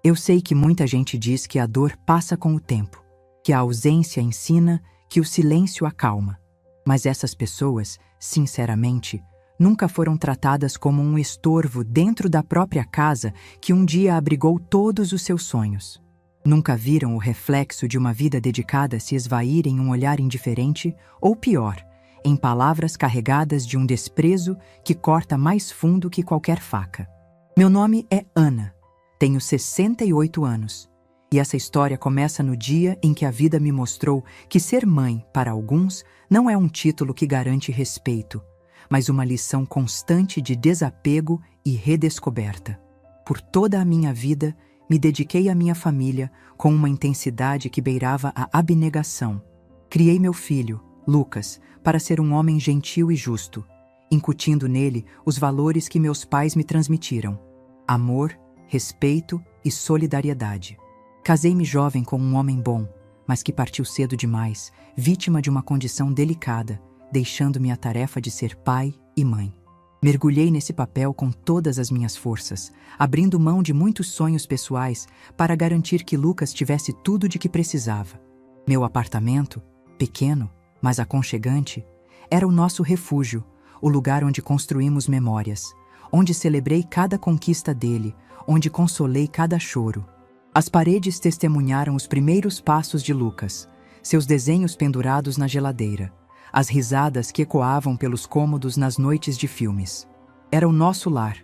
Eu sei que muita gente diz que a dor passa com o tempo, que a ausência ensina, que o silêncio acalma. Mas essas pessoas, sinceramente, nunca foram tratadas como um estorvo dentro da própria casa que um dia abrigou todos os seus sonhos. Nunca viram o reflexo de uma vida dedicada se esvair em um olhar indiferente ou, pior, em palavras carregadas de um desprezo que corta mais fundo que qualquer faca. Meu nome é Ana, tenho 68 anos, e essa história começa no dia em que a vida me mostrou que ser mãe, para alguns, não é um título que garante respeito, mas uma lição constante de desapego e redescoberta. Por toda a minha vida, me dediquei à minha família com uma intensidade que beirava a abnegação. Criei meu filho, Lucas, para ser um homem gentil e justo, incutindo nele os valores que meus pais me transmitiram: amor, respeito e solidariedade. Casei-me jovem com um homem bom, mas que partiu cedo demais, vítima de uma condição delicada, deixando-me a tarefa de ser pai e mãe. Mergulhei nesse papel com todas as minhas forças, abrindo mão de muitos sonhos pessoais para garantir que Lucas tivesse tudo de que precisava. Meu apartamento, pequeno, mas aconchegante, era o nosso refúgio, o lugar onde construímos memórias, onde celebrei cada conquista dele, onde consolei cada choro. As paredes testemunharam os primeiros passos de Lucas, seus desenhos pendurados na geladeira, as risadas que ecoavam pelos cômodos nas noites de filmes. Era o nosso lar,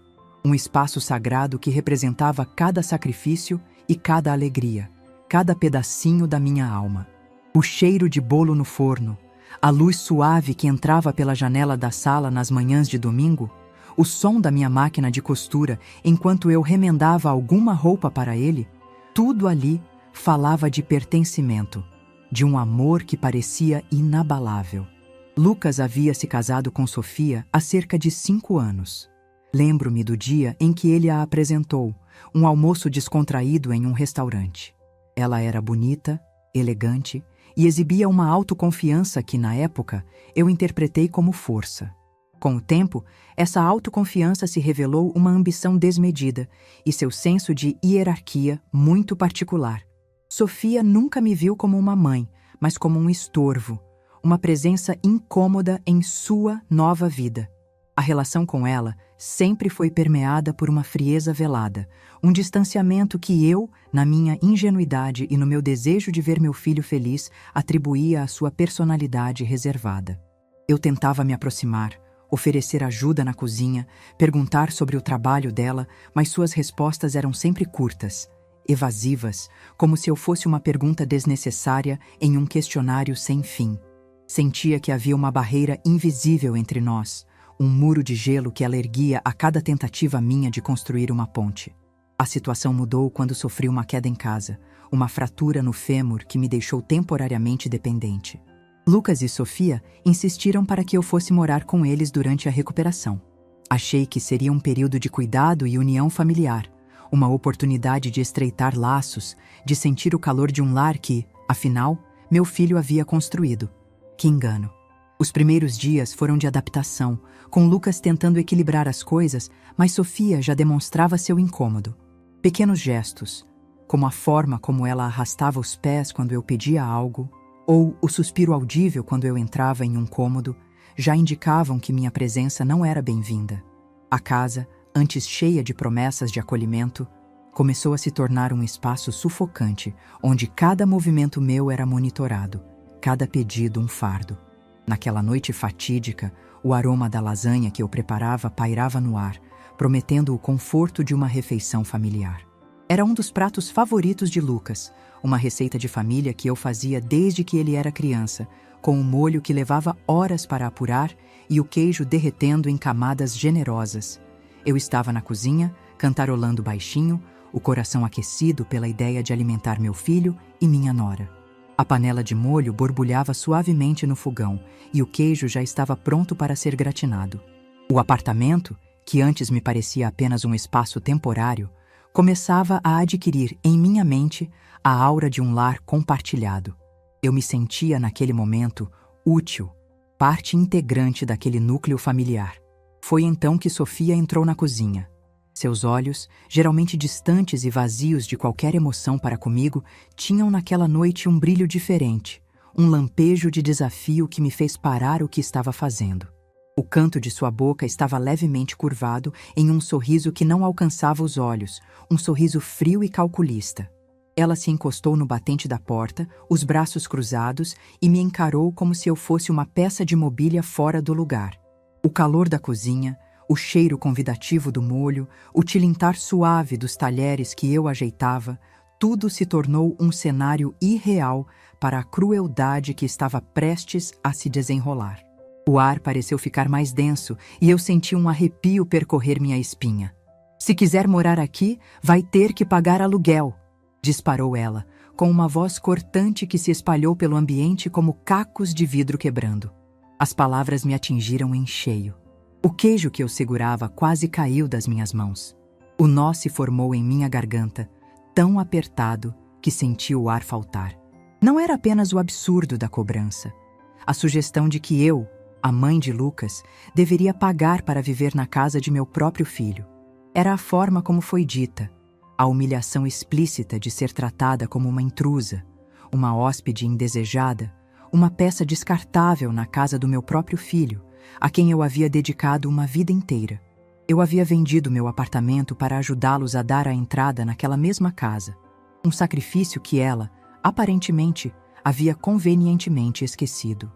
um espaço sagrado que representava cada sacrifício e cada alegria, cada pedacinho da minha alma. O cheiro de bolo no forno, a luz suave que entrava pela janela da sala nas manhãs de domingo, o som da minha máquina de costura enquanto eu remendava alguma roupa para ele, tudo ali falava de pertencimento, de um amor que parecia inabalável. Lucas havia se casado com Sofia há cerca de 5 anos. Lembro-me do dia em que ele a apresentou, um almoço descontraído em um restaurante. Ela era bonita, elegante e exibia uma autoconfiança que, na época, eu interpretei como força. Com o tempo, essa autoconfiança se revelou uma ambição desmedida e seu senso de hierarquia muito particular. Sofia nunca me viu como uma mãe, mas como um estorvo, uma presença incômoda em sua nova vida. A relação com ela sempre foi permeada por uma frieza velada, um distanciamento que eu, na minha ingenuidade e no meu desejo de ver meu filho feliz, atribuía à sua personalidade reservada. Eu tentava me aproximar, oferecer ajuda na cozinha, perguntar sobre o trabalho dela, mas suas respostas eram sempre curtas, evasivas, como se eu fosse uma pergunta desnecessária em um questionário sem fim. Sentia que havia uma barreira invisível entre nós, um muro de gelo que ela erguia a cada tentativa minha de construir uma ponte. A situação mudou quando sofri uma queda em casa, uma fratura no fêmur que me deixou temporariamente dependente. Lucas e Sofia insistiram para que eu fosse morar com eles durante a recuperação. Achei que seria um período de cuidado e união familiar, uma oportunidade de estreitar laços, de sentir o calor de um lar que, afinal, meu filho havia construído. Que engano! Os primeiros dias foram de adaptação, com Lucas tentando equilibrar as coisas, mas Sofia já demonstrava seu incômodo. Pequenos gestos, como a forma como ela arrastava os pés quando eu pedia algo, ou o suspiro audível quando eu entrava em um cômodo, já indicavam que minha presença não era bem-vinda. A casa, antes cheia de promessas de acolhimento, começou a se tornar um espaço sufocante, onde cada movimento meu era monitorado, cada pedido um fardo. Naquela noite fatídica, o aroma da lasanha que eu preparava pairava no ar, prometendo o conforto de uma refeição familiar. Era um dos pratos favoritos de Lucas, uma receita de família que eu fazia desde que ele era criança, com um molho que levava horas para apurar e o queijo derretendo em camadas generosas. Eu estava na cozinha, cantarolando baixinho, o coração aquecido pela ideia de alimentar meu filho e minha nora. A panela de molho borbulhava suavemente no fogão e o queijo já estava pronto para ser gratinado. O apartamento, que antes me parecia apenas um espaço temporário, começava a adquirir em minha mente a aura de um lar compartilhado. Eu me sentia naquele momento útil, parte integrante daquele núcleo familiar. Foi então que Sofia entrou na cozinha. Seus olhos, geralmente distantes e vazios de qualquer emoção para comigo, tinham naquela noite um brilho diferente, um lampejo de desafio que me fez parar o que estava fazendo. O canto de sua boca estava levemente curvado em um sorriso que não alcançava os olhos, um sorriso frio e calculista. Ela se encostou no batente da porta, os braços cruzados, e me encarou como se eu fosse uma peça de mobília fora do lugar. O calor da cozinha, o cheiro convidativo do molho, o tilintar suave dos talheres que eu ajeitava, tudo se tornou um cenário irreal para a crueldade que estava prestes a se desenrolar. O ar pareceu ficar mais denso e eu senti um arrepio percorrer minha espinha. "Se quiser morar aqui, vai ter que pagar aluguel", disparou ela, com uma voz cortante que se espalhou pelo ambiente como cacos de vidro quebrando. As palavras me atingiram em cheio. O queijo que eu segurava quase caiu das minhas mãos. O nó se formou em minha garganta, tão apertado que senti o ar faltar. Não era apenas o absurdo da cobrança. A sugestão de que eu, a mãe de Lucas, deveria pagar para viver na casa de meu próprio filho. Era a forma como foi dita, a humilhação explícita de ser tratada como uma intrusa, uma hóspede indesejada, uma peça descartável na casa do meu próprio filho, a quem eu havia dedicado uma vida inteira. Eu havia vendido meu apartamento para ajudá-los a dar a entrada naquela mesma casa, um sacrifício que ela, aparentemente, havia convenientemente esquecido.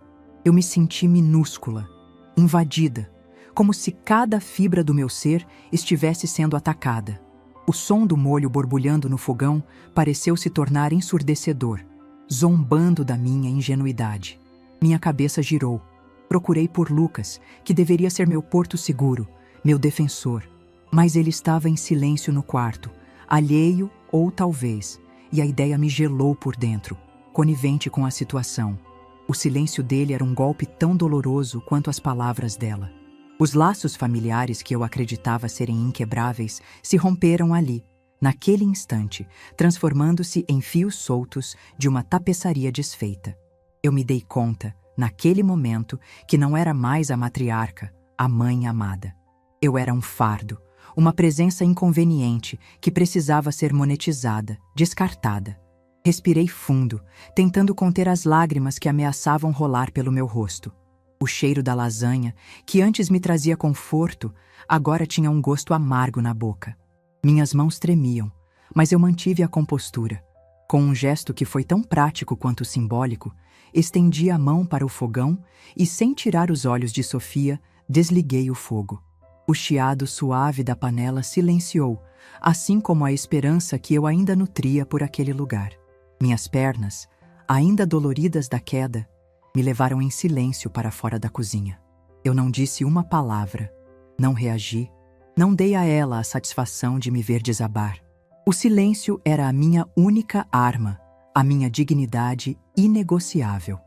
Eu me senti minúscula, invadida, como se cada fibra do meu ser estivesse sendo atacada. O som do molho borbulhando no fogão pareceu se tornar ensurdecedor, zombando da minha ingenuidade. Minha cabeça girou. Procurei por Lucas, que deveria ser meu porto seguro, meu defensor. Mas ele estava em silêncio no quarto, alheio ou talvez, e a ideia me gelou por dentro, conivente com a situação. O silêncio dele era um golpe tão doloroso quanto as palavras dela. Os laços familiares que eu acreditava serem inquebráveis se romperam ali, naquele instante, transformando-se em fios soltos de uma tapeçaria desfeita. Eu me dei conta, naquele momento, que não era mais a matriarca, a mãe amada. Eu era um fardo, uma presença inconveniente que precisava ser monetizada, descartada. Respirei fundo, tentando conter as lágrimas que ameaçavam rolar pelo meu rosto. O cheiro da lasanha, que antes me trazia conforto, agora tinha um gosto amargo na boca. Minhas mãos tremiam, mas eu mantive a compostura. Com um gesto que foi tão prático quanto simbólico, estendi a mão para o fogão e, sem tirar os olhos de Sofia, desliguei o fogo. O chiado suave da panela silenciou, assim como a esperança que eu ainda nutria por aquele lugar. Minhas pernas, ainda doloridas da queda, me levaram em silêncio para fora da cozinha. Eu não disse uma palavra, não reagi, não dei a ela a satisfação de me ver desabar. O silêncio era a minha única arma, a minha dignidade inegociável.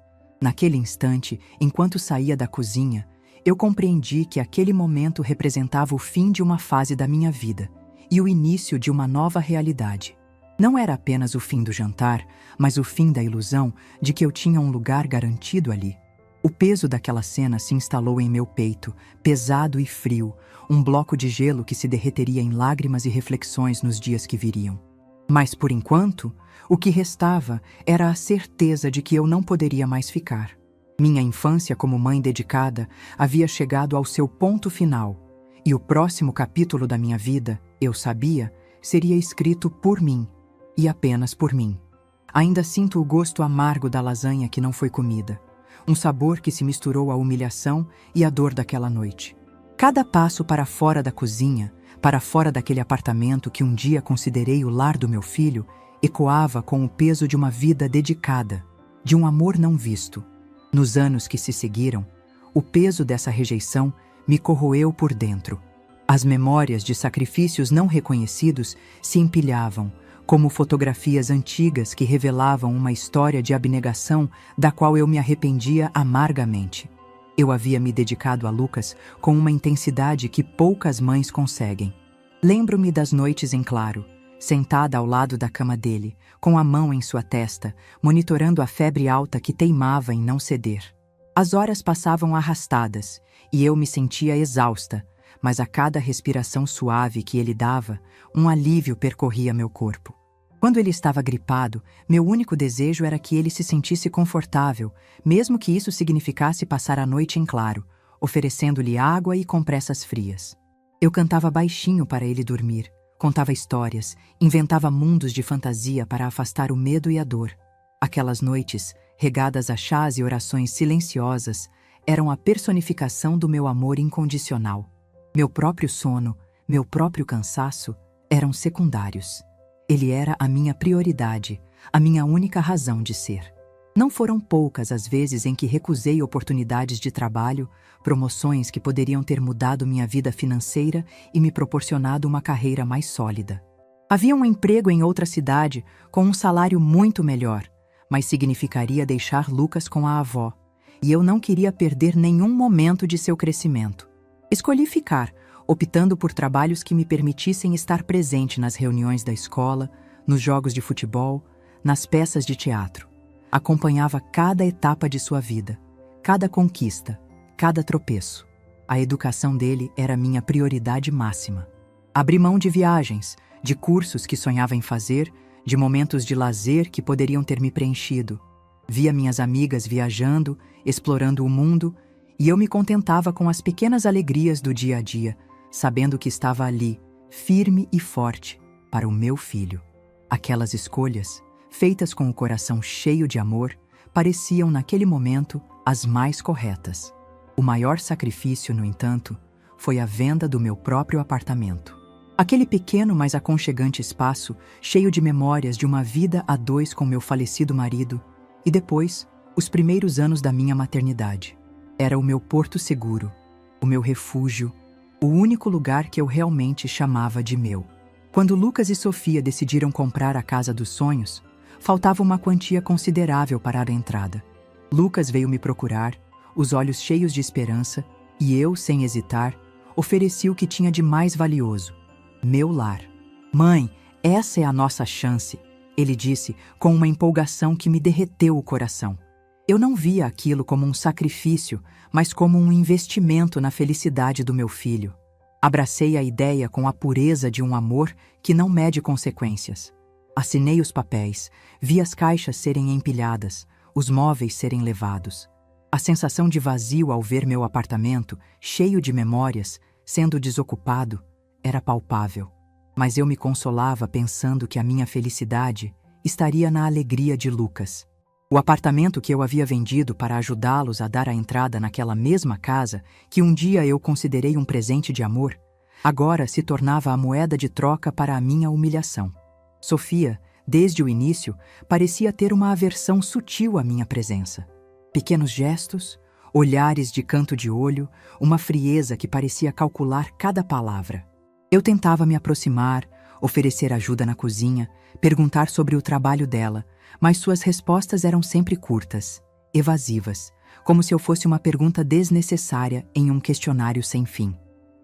Naquele instante, enquanto saía da cozinha, eu compreendi que aquele momento representava o fim de uma fase da minha vida e o início de uma nova realidade. Não era apenas o fim do jantar, mas o fim da ilusão de que eu tinha um lugar garantido ali. O peso daquela cena se instalou em meu peito, pesado e frio, um bloco de gelo que se derreteria em lágrimas e reflexões nos dias que viriam. Mas, por enquanto, o que restava era a certeza de que eu não poderia mais ficar. Minha infância como mãe dedicada havia chegado ao seu ponto final, e o próximo capítulo da minha vida, eu sabia, seria escrito por mim, e apenas por mim. Ainda sinto o gosto amargo da lasanha que não foi comida, um sabor que se misturou à humilhação e à dor daquela noite. Cada passo para fora da cozinha, para fora daquele apartamento que um dia considerei o lar do meu filho, ecoava com o peso de uma vida dedicada, de um amor não visto. Nos anos que se seguiram, o peso dessa rejeição me corroeu por dentro. As memórias de sacrifícios não reconhecidos se empilhavam, como fotografias antigas que revelavam uma história de abnegação da qual eu me arrependia amargamente. Eu havia me dedicado a Lucas com uma intensidade que poucas mães conseguem. Lembro-me das noites em claro, sentada ao lado da cama dele, com a mão em sua testa, monitorando a febre alta que teimava em não ceder. As horas passavam arrastadas, e eu me sentia exausta, mas a cada respiração suave que ele dava, um alívio percorria meu corpo. Quando ele estava gripado, meu único desejo era que ele se sentisse confortável, mesmo que isso significasse passar a noite em claro, oferecendo-lhe água e compressas frias. Eu cantava baixinho para ele dormir, contava histórias, inventava mundos de fantasia para afastar o medo e a dor. Aquelas noites, regadas a chás e orações silenciosas, eram a personificação do meu amor incondicional. Meu próprio sono, meu próprio cansaço, eram secundários. Ele era a minha prioridade, a minha única razão de ser. Não foram poucas as vezes em que recusei oportunidades de trabalho, promoções que poderiam ter mudado minha vida financeira e me proporcionado uma carreira mais sólida. Havia um emprego em outra cidade, com um salário muito melhor, mas significaria deixar Lucas com a avó, e eu não queria perder nenhum momento de seu crescimento. Escolhi ficar, optando por trabalhos que me permitissem estar presente nas reuniões da escola, nos jogos de futebol, nas peças de teatro. Acompanhava cada etapa de sua vida, cada conquista, cada tropeço. A educação dele era minha prioridade máxima. Abri mão de viagens, de cursos que sonhava em fazer, de momentos de lazer que poderiam ter me preenchido. Via minhas amigas viajando, explorando o mundo, e eu me contentava com as pequenas alegrias do dia a dia, sabendo que estava ali, firme e forte, para o meu filho. Aquelas escolhas, feitas com o coração cheio de amor, pareciam naquele momento as mais corretas. O maior sacrifício, no entanto, foi a venda do meu próprio apartamento. Aquele pequeno, mas aconchegante espaço, cheio de memórias de uma vida a dois com meu falecido marido, e depois, os primeiros anos da minha maternidade. Era o meu porto seguro, o meu refúgio, o único lugar que eu realmente chamava de meu. Quando Lucas e Sofia decidiram comprar a casa dos sonhos, faltava uma quantia considerável para a entrada. Lucas veio me procurar, os olhos cheios de esperança, e eu, sem hesitar, ofereci o que tinha de mais valioso: meu lar. "Mãe, essa é a nossa chance", ele disse com uma empolgação que me derreteu o coração. Eu não via aquilo como um sacrifício, mas como um investimento na felicidade do meu filho. Abracei a ideia com a pureza de um amor que não mede consequências. Assinei os papéis, vi as caixas serem empilhadas, os móveis serem levados. A sensação de vazio ao ver meu apartamento, cheio de memórias, sendo desocupado, era palpável. Mas eu me consolava pensando que a minha felicidade estaria na alegria de Lucas. O apartamento que eu havia vendido para ajudá-los a dar a entrada naquela mesma casa, que um dia eu considerei um presente de amor, agora se tornava a moeda de troca para a minha humilhação. Sofia, desde o início, parecia ter uma aversão sutil à minha presença. Pequenos gestos, olhares de canto de olho, uma frieza que parecia calcular cada palavra. Eu tentava me aproximar, oferecer ajuda na cozinha, perguntar sobre o trabalho dela, mas suas respostas eram sempre curtas, evasivas, como se eu fosse uma pergunta desnecessária em um questionário sem fim.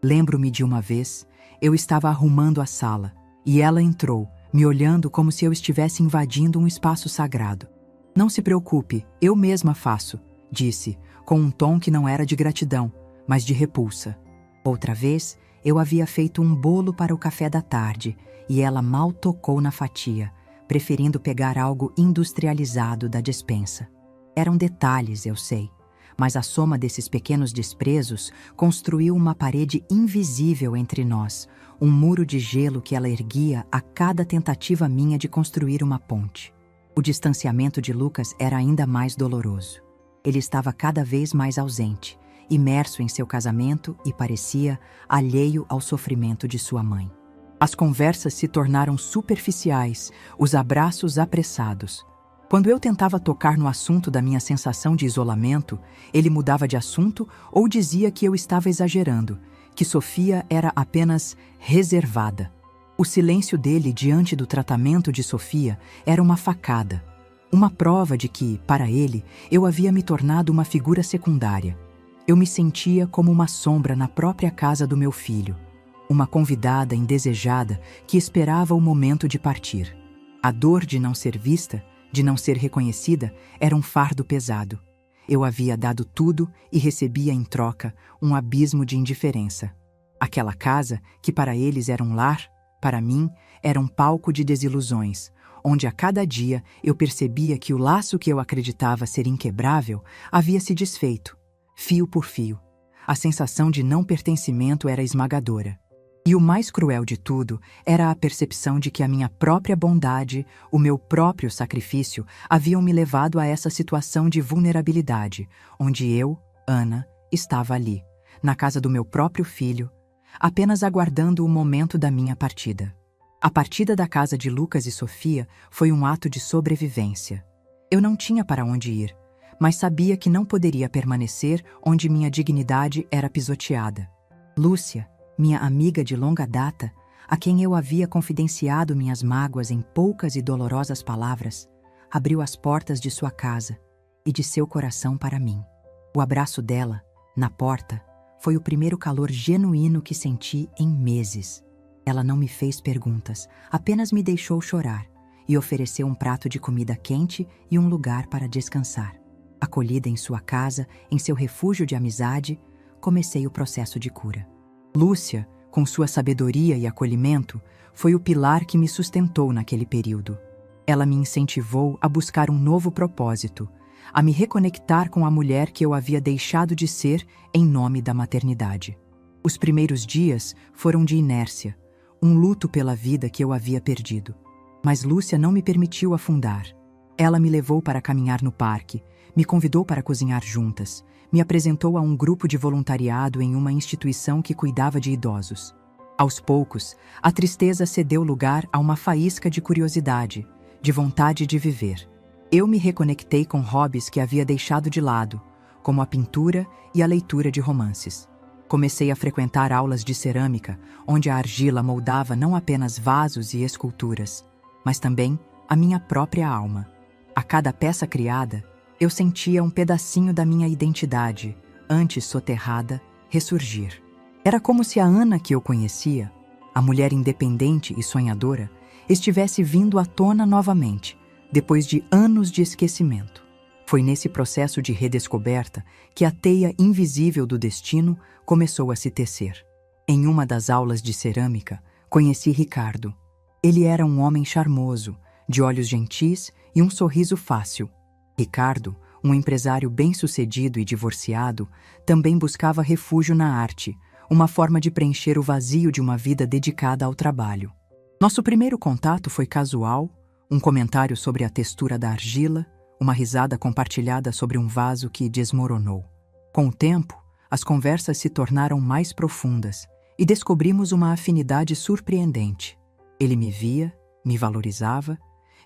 Lembro-me de uma vez, eu estava arrumando a sala, e ela entrou, me olhando como se eu estivesse invadindo um espaço sagrado. "Não se preocupe, eu mesma faço", disse, com um tom que não era de gratidão, mas de repulsa. Outra vez, eu havia feito um bolo para o café da tarde, e ela mal tocou na fatia, preferindo pegar algo industrializado da despensa. Eram detalhes, eu sei, mas a soma desses pequenos desprezos construiu uma parede invisível entre nós, um muro de gelo que ela erguia a cada tentativa minha de construir uma ponte. O distanciamento de Lucas era ainda mais doloroso. Ele estava cada vez mais ausente, imerso em seu casamento e parecia alheio ao sofrimento de sua mãe. As conversas se tornaram superficiais, os abraços apressados. Quando eu tentava tocar no assunto da minha sensação de isolamento, ele mudava de assunto ou dizia que eu estava exagerando, que Sofia era apenas reservada. O silêncio dele diante do tratamento de Sofia era uma facada, uma prova de que, para ele, eu havia me tornado uma figura secundária. Eu me sentia como uma sombra na própria casa do meu filho, uma convidada indesejada que esperava o momento de partir. A dor de não ser vista, de não ser reconhecida, era um fardo pesado. Eu havia dado tudo e recebia em troca um abismo de indiferença. Aquela casa, que para eles era um lar, para mim era um palco de desilusões, onde a cada dia eu percebia que o laço que eu acreditava ser inquebrável havia se desfeito, fio por fio. A sensação de não pertencimento era esmagadora. E o mais cruel de tudo era a percepção de que a minha própria bondade, o meu próprio sacrifício, haviam me levado a essa situação de vulnerabilidade, onde eu, Ana, estava ali, na casa do meu próprio filho, apenas aguardando o momento da minha partida. A partida da casa de Lucas e Sofia foi um ato de sobrevivência. Eu não tinha para onde ir, mas sabia que não poderia permanecer onde minha dignidade era pisoteada. Lúcia, minha amiga de longa data, a quem eu havia confidenciado minhas mágoas em poucas e dolorosas palavras, abriu as portas de sua casa e de seu coração para mim. O abraço dela, na porta, foi o primeiro calor genuíno que senti em meses. Ela não me fez perguntas, apenas me deixou chorar e ofereceu um prato de comida quente e um lugar para descansar. Acolhida em sua casa, em seu refúgio de amizade, comecei o processo de cura. Lúcia, com sua sabedoria e acolhimento, foi o pilar que me sustentou naquele período. Ela me incentivou a buscar um novo propósito, a me reconectar com a mulher que eu havia deixado de ser em nome da maternidade. Os primeiros dias foram de inércia, um luto pela vida que eu havia perdido. Mas Lúcia não me permitiu afundar. Ela me levou para caminhar no parque, me convidou para cozinhar juntas, me apresentou a um grupo de voluntariado em uma instituição que cuidava de idosos. Aos poucos, a tristeza cedeu lugar a uma faísca de curiosidade, de vontade de viver. Eu me reconectei com hobbies que havia deixado de lado, como a pintura e a leitura de romances. Comecei a frequentar aulas de cerâmica, onde a argila moldava não apenas vasos e esculturas, mas também a minha própria alma. A cada peça criada, eu sentia um pedacinho da minha identidade, antes soterrada, ressurgir. Era como se a Ana que eu conhecia, a mulher independente e sonhadora, estivesse vindo à tona novamente, depois de anos de esquecimento. Foi nesse processo de redescoberta que a teia invisível do destino começou a se tecer. Em uma das aulas de cerâmica, conheci Ricardo. Ele era um homem charmoso, de olhos gentis e um sorriso fácil. Ricardo, um empresário bem-sucedido e divorciado, também buscava refúgio na arte, uma forma de preencher o vazio de uma vida dedicada ao trabalho. Nosso primeiro contato foi casual, um comentário sobre a textura da argila, uma risada compartilhada sobre um vaso que desmoronou. Com o tempo, as conversas se tornaram mais profundas e descobrimos uma afinidade surpreendente. Ele me via, me valorizava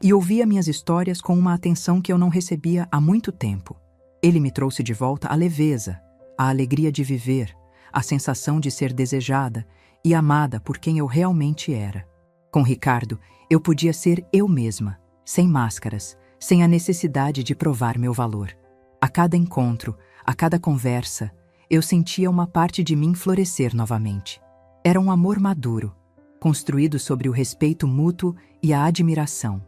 e ouvia minhas histórias com uma atenção que eu não recebia há muito tempo. Ele me trouxe de volta a leveza, a alegria de viver, a sensação de ser desejada e amada por quem eu realmente era. Com Ricardo, eu podia ser eu mesma, sem máscaras, sem a necessidade de provar meu valor. A cada encontro, a cada conversa, eu sentia uma parte de mim florescer novamente. Era um amor maduro, construído sobre o respeito mútuo e a admiração.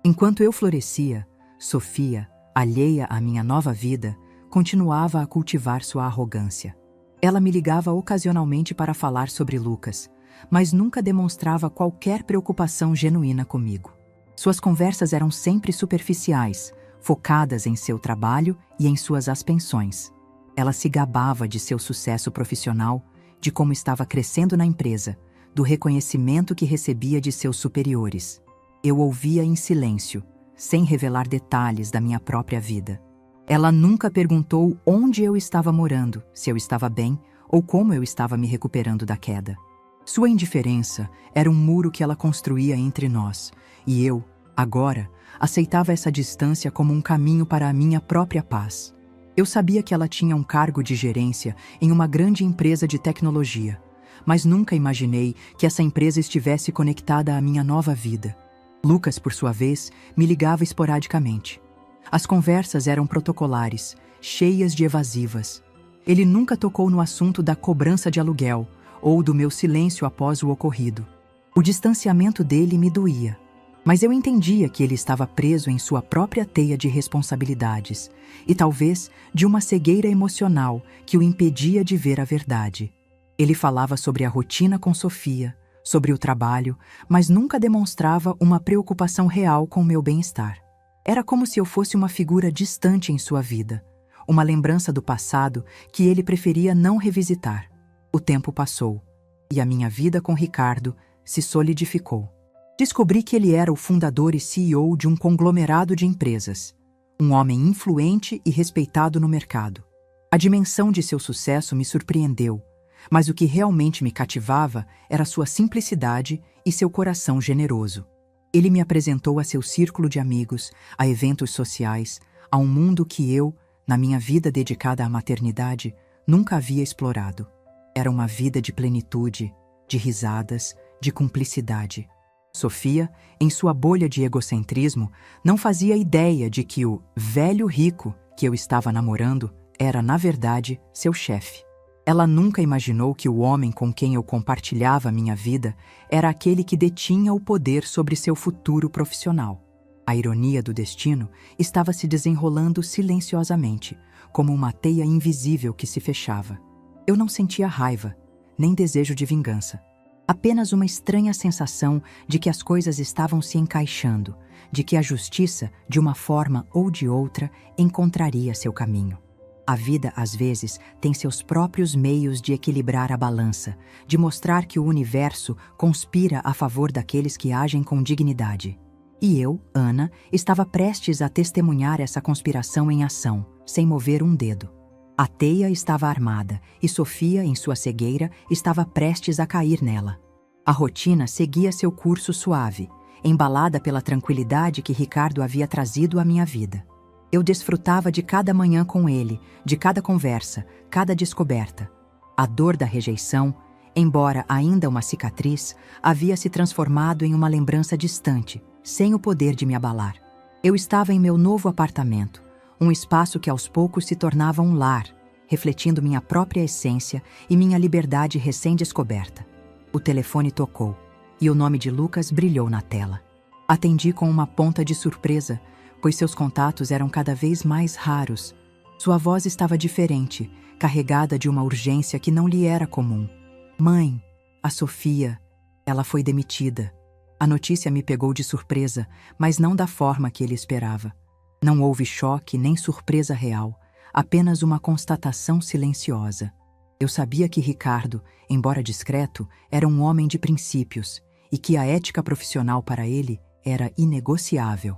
Enquanto eu florescia, Sofia, alheia à minha nova vida, continuava a cultivar sua arrogância. Ela me ligava ocasionalmente para falar sobre Lucas, mas nunca demonstrava qualquer preocupação genuína comigo. Suas conversas eram sempre superficiais, focadas em seu trabalho e em suas ascensões. Ela se gabava de seu sucesso profissional, de como estava crescendo na empresa, do reconhecimento que recebia de seus superiores. Eu ouvia em silêncio, sem revelar detalhes da minha própria vida. Ela nunca perguntou onde eu estava morando, se eu estava bem ou como eu estava me recuperando da queda. Sua indiferença era um muro que ela construía entre nós, e eu, agora, aceitava essa distância como um caminho para a minha própria paz. Eu sabia que ela tinha um cargo de gerência em uma grande empresa de tecnologia, mas nunca imaginei que essa empresa estivesse conectada à minha nova vida. Lucas, por sua vez, me ligava esporadicamente. As conversas eram protocolares, cheias de evasivas. Ele nunca tocou no assunto da cobrança de aluguel ou do meu silêncio após o ocorrido. O distanciamento dele me doía, mas eu entendia que ele estava preso em sua própria teia de responsabilidades e talvez de uma cegueira emocional que o impedia de ver a verdade. Ele falava sobre a rotina com Sofia, sobre o trabalho, mas nunca demonstrava uma preocupação real com o meu bem-estar. Era como se eu fosse uma figura distante em sua vida, uma lembrança do passado que ele preferia não revisitar. O tempo passou, e a minha vida com Ricardo se solidificou. Descobri que ele era o fundador e CEO de um conglomerado de empresas, um homem influente e respeitado no mercado. A dimensão de seu sucesso me surpreendeu, mas o que realmente me cativava era sua simplicidade e seu coração generoso. Ele me apresentou a seu círculo de amigos, a eventos sociais, a um mundo que eu, na minha vida dedicada à maternidade, nunca havia explorado. Era uma vida de plenitude, de risadas, de cumplicidade. Sofia, em sua bolha de egocentrismo, não fazia ideia de que o velho rico que eu estava namorando era, na verdade, seu chefe. Ela nunca imaginou que o homem com quem eu compartilhava minha vida era aquele que detinha o poder sobre seu futuro profissional. A ironia do destino estava se desenrolando silenciosamente, como uma teia invisível que se fechava. Eu não sentia raiva, nem desejo de vingança. Apenas uma estranha sensação de que as coisas estavam se encaixando, de que a justiça, de uma forma ou de outra, encontraria seu caminho. A vida, às vezes, tem seus próprios meios de equilibrar a balança, de mostrar que o universo conspira a favor daqueles que agem com dignidade. E eu, Ana, estava prestes a testemunhar essa conspiração em ação, sem mover um dedo. A teia estava armada e Sofia, em sua cegueira, estava prestes a cair nela. A rotina seguia seu curso suave, embalada pela tranquilidade que Ricardo havia trazido à minha vida. Eu desfrutava de cada manhã com ele, de cada conversa, cada descoberta. A dor da rejeição, embora ainda uma cicatriz, havia se transformado em uma lembrança distante, sem o poder de me abalar. Eu estava em meu novo apartamento, um espaço que aos poucos se tornava um lar, refletindo minha própria essência e minha liberdade recém-descoberta. O telefone tocou, e o nome de Lucas brilhou na tela. Atendi com uma ponta de surpresa, pois seus contatos eram cada vez mais raros. Sua voz estava diferente, carregada de uma urgência que não lhe era comum. Mãe, a Sofia, ela foi demitida. A notícia me pegou de surpresa, mas não da forma que ele esperava. Não houve choque nem surpresa real, apenas uma constatação silenciosa. Eu sabia que Ricardo, embora discreto, era um homem de princípios e que a ética profissional para ele era inegociável.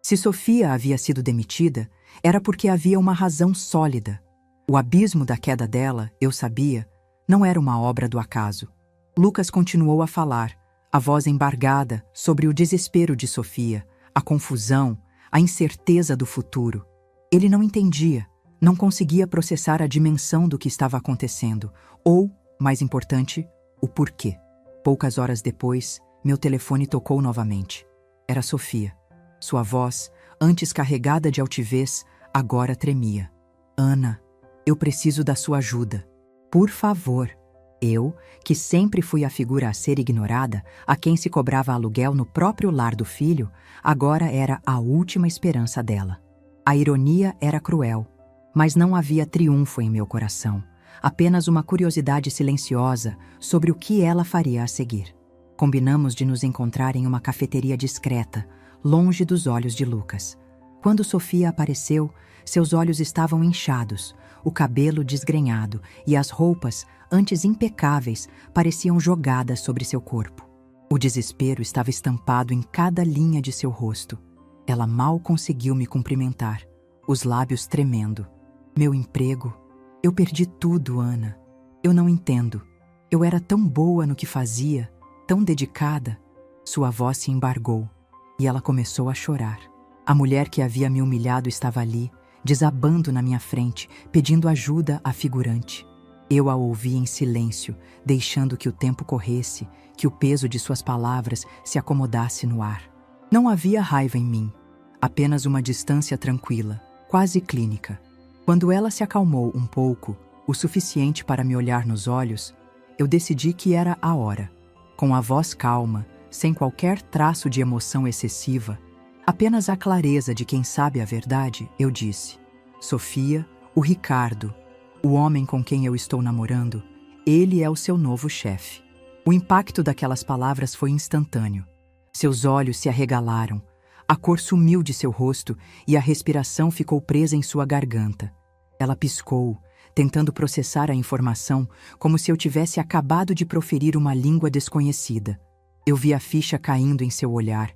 Se Sofia havia sido demitida, era porque havia uma razão sólida. O abismo da queda dela, eu sabia, não era uma obra do acaso. Lucas continuou a falar, a voz embargada, sobre o desespero de Sofia, a confusão, a incerteza do futuro. Ele não entendia, não conseguia processar a dimensão do que estava acontecendo, ou, mais importante, o porquê. Poucas horas depois, meu telefone tocou novamente. Era Sofia. Sua voz, antes carregada de altivez, agora tremia. Ana, eu preciso da sua ajuda. Por favor. Eu, que sempre fui a figura a ser ignorada, a quem se cobrava aluguel no próprio lar do filho, agora era a última esperança dela. A ironia era cruel, mas não havia triunfo em meu coração, apenas uma curiosidade silenciosa sobre o que ela faria a seguir. Combinamos de nos encontrar em uma cafeteria discreta, longe dos olhos de Lucas. Quando Sofia apareceu, seus olhos estavam inchados, o cabelo desgrenhado e as roupas, antes impecáveis, pareciam jogadas sobre seu corpo. O desespero estava estampado em cada linha de seu rosto. Ela mal conseguiu me cumprimentar, os lábios tremendo. Meu emprego? Eu perdi tudo, Ana. Eu não entendo. Eu era tão boa no que fazia, tão dedicada. Sua voz se embargou. E ela começou a chorar. A mulher que havia me humilhado estava ali, desabando na minha frente, pedindo ajuda à figurante. Eu a ouvi em silêncio, deixando que o tempo corresse, que o peso de suas palavras se acomodasse no ar. Não havia raiva em mim, apenas uma distância tranquila, quase clínica. Quando ela se acalmou um pouco, o suficiente para me olhar nos olhos, eu decidi que era a hora. Com a voz calma, sem qualquer traço de emoção excessiva, apenas a clareza de quem sabe a verdade, eu disse: Sofia, o Ricardo, o homem com quem eu estou namorando, Ele é o seu novo chefe. O impacto daquelas palavras foi instantâneo. Seus olhos se arregalaram, a cor sumiu de seu rosto e a respiração ficou presa em sua garganta. Ela piscou, tentando processar a informação como se eu tivesse acabado de proferir uma língua desconhecida. Eu vi a ficha caindo em seu olhar,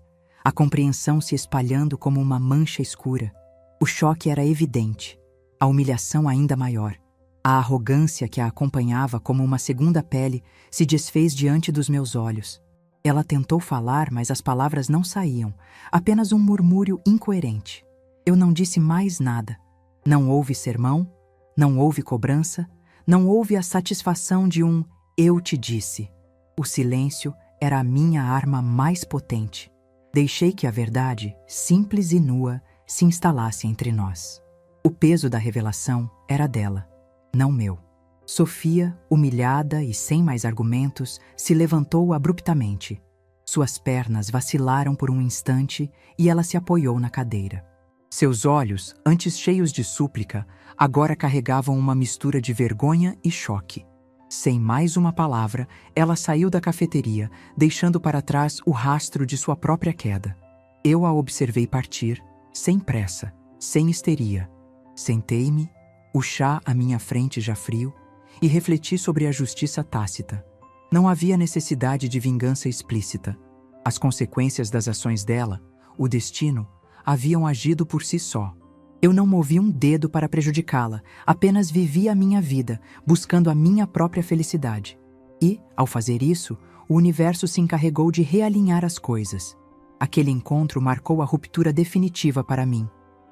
a compreensão se espalhando como uma mancha escura. O choque era evidente, a humilhação ainda maior. A arrogância que a acompanhava como uma segunda pele se desfez diante dos meus olhos. Ela tentou falar, mas as palavras não saíam, apenas um murmúrio incoerente. Eu não disse mais nada. Não houve sermão, não houve cobrança, não houve a satisfação de um "eu te disse". O silêncio era a minha arma mais potente. Deixei que a verdade, simples e nua, se instalasse entre nós. O peso da revelação era dela, não meu. Sofia, humilhada e sem mais argumentos, se levantou abruptamente. Suas pernas vacilaram por um instante e ela se apoiou na cadeira. Seus olhos, antes cheios de súplica, agora carregavam uma mistura de vergonha e choque. Sem mais uma palavra, ela saiu da cafeteria, deixando para trás o rastro de sua própria queda. Eu a observei partir, sem pressa, sem histeria. Sentei-me, o chá à minha frente já frio, e refleti sobre a justiça tácita. Não havia necessidade de vingança explícita. As consequências das ações dela, o destino, haviam agido por si só. Eu não movi um dedo para prejudicá-la, apenas vivi a minha vida, buscando a minha própria felicidade. E, ao fazer isso, o universo se encarregou de realinhar as coisas. Aquele encontro marcou a ruptura definitiva para mim.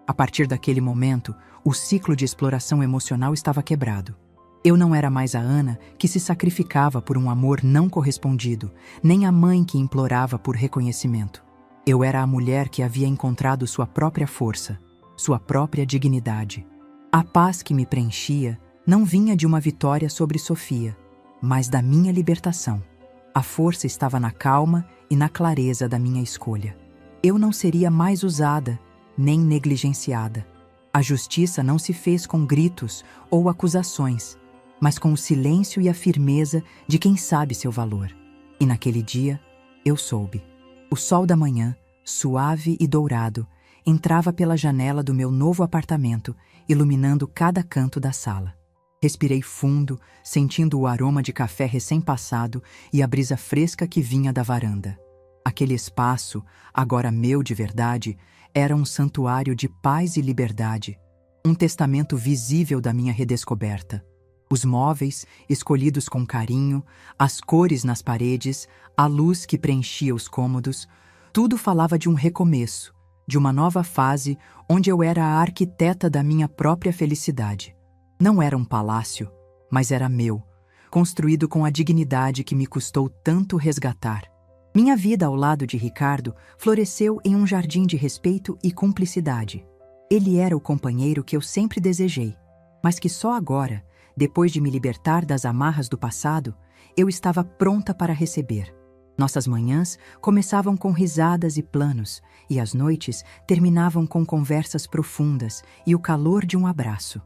A partir daquele momento, o ciclo de exploração emocional estava quebrado. Eu não era mais a Ana que se sacrificava por um amor não correspondido, nem a mãe que implorava por reconhecimento. Eu era a mulher que havia encontrado sua própria força, sua própria dignidade. A paz que me preenchia não vinha de uma vitória sobre Sofia, mas da minha libertação. A força estava na calma e na clareza da minha escolha. Eu não seria mais usada, nem negligenciada. A justiça não se fez com gritos ou acusações, mas com o silêncio e a firmeza de quem sabe seu valor. E naquele dia, eu soube. O sol da manhã, suave e dourado, entrava pela janela do meu novo apartamento, iluminando cada canto da sala. Respirei fundo, sentindo o aroma de café recém-passado e a brisa fresca que vinha da varanda. Aquele espaço, agora meu de verdade, era um santuário de paz e liberdade, um testamento visível da minha redescoberta. Os móveis, escolhidos com carinho, as cores nas paredes, a luz que preenchia os cômodos, tudo falava de um recomeço, de uma nova fase onde eu era a arquiteta da minha própria felicidade. Não era um palácio, mas era meu, construído com a dignidade que me custou tanto resgatar. Minha vida ao lado de Ricardo floresceu em um jardim de respeito e cumplicidade. Ele era o companheiro que eu sempre desejei, mas que só agora, depois de me libertar das amarras do passado, eu estava pronta para receber. Nossas manhãs começavam com risadas e planos, e as noites terminavam com conversas profundas e o calor de um abraço.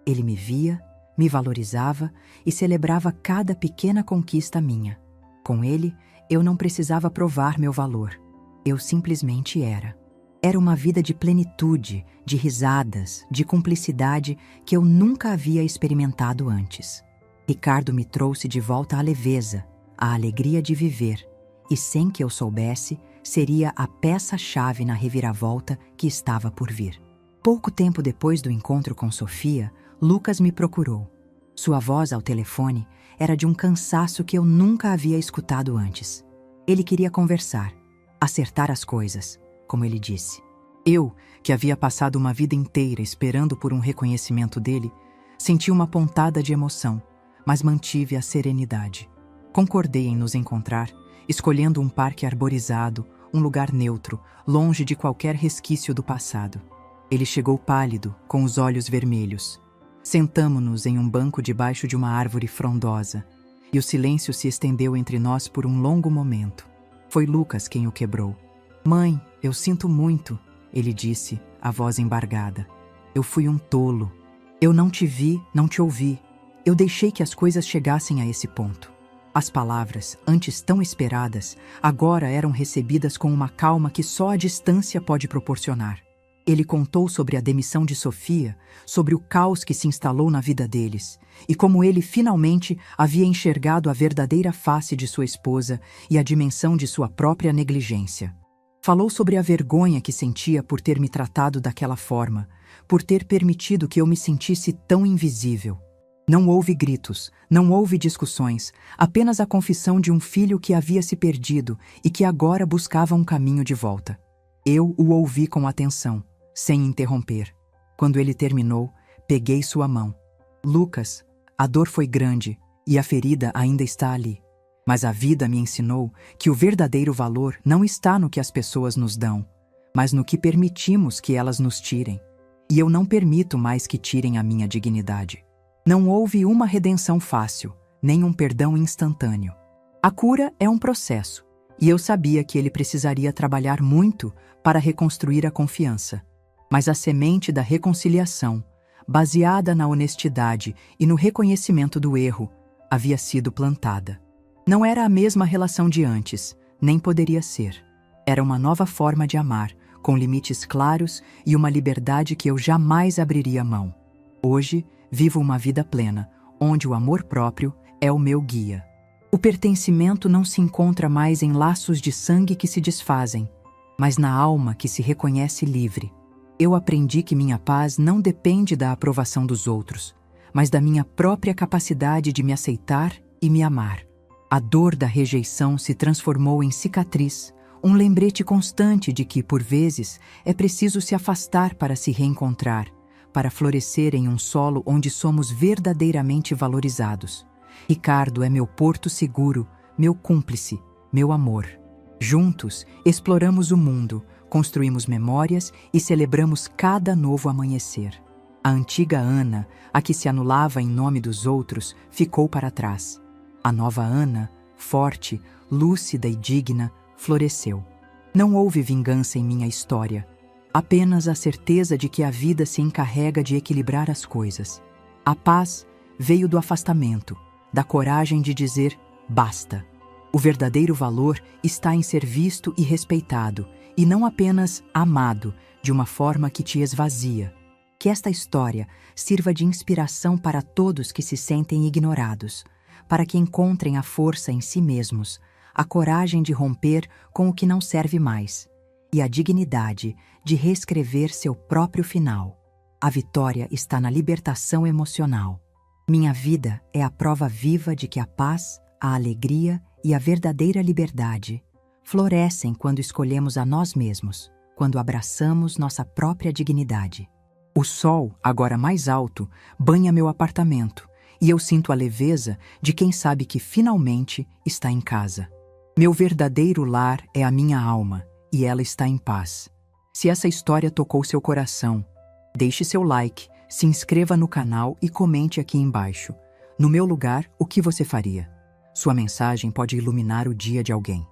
Ele me via, me valorizava e celebrava cada pequena conquista minha. Com ele, eu não precisava provar meu valor. Eu simplesmente era. Era uma vida de plenitude, de risadas, de cumplicidade que eu nunca havia experimentado antes. Ricardo me trouxe de volta a leveza, a alegria de viver, e sem que eu soubesse, seria a peça-chave na reviravolta que estava por vir. Pouco tempo depois do encontro com Sofia, Lucas me procurou. Sua voz ao telefone era de um cansaço que eu nunca havia escutado antes. Ele queria conversar, acertar as coisas, como ele disse. Eu, que havia passado uma vida inteira esperando por um reconhecimento dele, senti uma pontada de emoção, mas mantive a serenidade. Concordei em nos encontrar, escolhendo um parque arborizado, um lugar neutro, longe de qualquer resquício do passado. Ele chegou pálido, com os olhos vermelhos. Sentamo-nos em um banco debaixo de uma árvore frondosa, e o silêncio se estendeu entre nós por um longo momento. Foi Lucas quem o quebrou. "Mãe, eu sinto muito", ele disse, a voz embargada. "Eu fui um tolo. Eu não te vi, não te ouvi. Eu deixei que as coisas chegassem a esse ponto. As palavras, antes tão esperadas, agora eram recebidas com uma calma que só a distância pode proporcionar. Ele contou sobre a demissão de Sofia, sobre o caos que se instalou na vida deles, e como ele finalmente havia enxergado a verdadeira face de sua esposa e a dimensão de sua própria negligência. Falou sobre a vergonha que sentia por ter me tratado daquela forma, por ter permitido que eu me sentisse tão invisível. Não houve gritos, não houve discussões, apenas a confissão de um filho que havia se perdido e que agora buscava um caminho de volta. Eu o ouvi com atenção, sem interromper. Quando ele terminou, peguei sua mão. Lucas, a dor foi grande e a ferida ainda está ali. Mas a vida me ensinou que o verdadeiro valor não está no que as pessoas nos dão, mas no que permitimos que elas nos tirem. E eu não permito mais que tirem a minha dignidade. Não houve uma redenção fácil, nem um perdão instantâneo. A cura é um processo, e eu sabia que ele precisaria trabalhar muito para reconstruir a confiança. Mas a semente da reconciliação, baseada na honestidade e no reconhecimento do erro, havia sido plantada. Não era a mesma relação de antes, nem poderia ser. Era uma nova forma de amar, com limites claros e uma liberdade que eu jamais abriria mão. Hoje, vivo uma vida plena, onde o amor próprio é o meu guia. O pertencimento não se encontra mais em laços de sangue que se desfazem, mas na alma que se reconhece livre. Eu aprendi que minha paz não depende da aprovação dos outros, mas da minha própria capacidade de me aceitar e me amar. A dor da rejeição se transformou em cicatriz, um lembrete constante de que, por vezes, é preciso se afastar para se reencontrar, para florescer em um solo onde somos verdadeiramente valorizados. Ricardo é meu porto seguro, meu cúmplice, meu amor. Juntos, exploramos o mundo, construímos memórias e celebramos cada novo amanhecer. A antiga Ana, a que se anulava em nome dos outros, ficou para trás. A nova Ana, forte, lúcida e digna, floresceu. Não houve vingança em minha história, apenas a certeza de que a vida se encarrega de equilibrar as coisas. A paz veio do afastamento, da coragem de dizer basta. O verdadeiro valor está em ser visto e respeitado, e não apenas amado de uma forma que te esvazia. Que esta história sirva de inspiração para todos que se sentem ignorados, para que encontrem a força em si mesmos, a coragem de romper com o que não serve mais, e a dignidade de reescrever seu próprio final. A vitória está na libertação emocional. Minha vida é a prova viva de que a paz, a alegria e a verdadeira liberdade florescem quando escolhemos a nós mesmos, quando abraçamos nossa própria dignidade. O sol, agora mais alto, banha meu apartamento, e eu sinto a leveza de quem sabe que finalmente está em casa. Meu verdadeiro lar é a minha alma, e ela está em paz. Se essa história tocou seu coração, deixe seu like, se inscreva no canal e comente aqui embaixo. No meu lugar, o que você faria? Sua mensagem pode iluminar o dia de alguém.